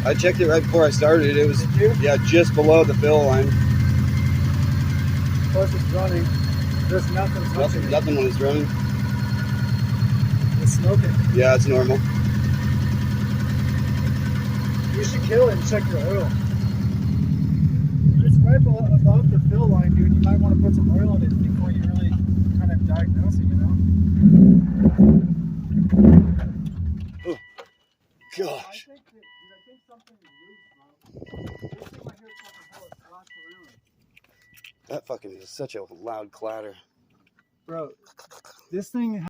I checked it right before I started. It was, yeah, just below the fill line. Of course it's running. There's nothing touching it. Nothing when it's running. It's smoking. Yeah, it's normal. You should kill it and check your oil. It's right above the fill line, dude. You might want to put some oil in it before you really kind of diagnose it, you know? Oh, gosh. I think something is loose, bro. This thing right here is fucking hell. It slots around. That fucking is such a loud clatter. Bro, this thing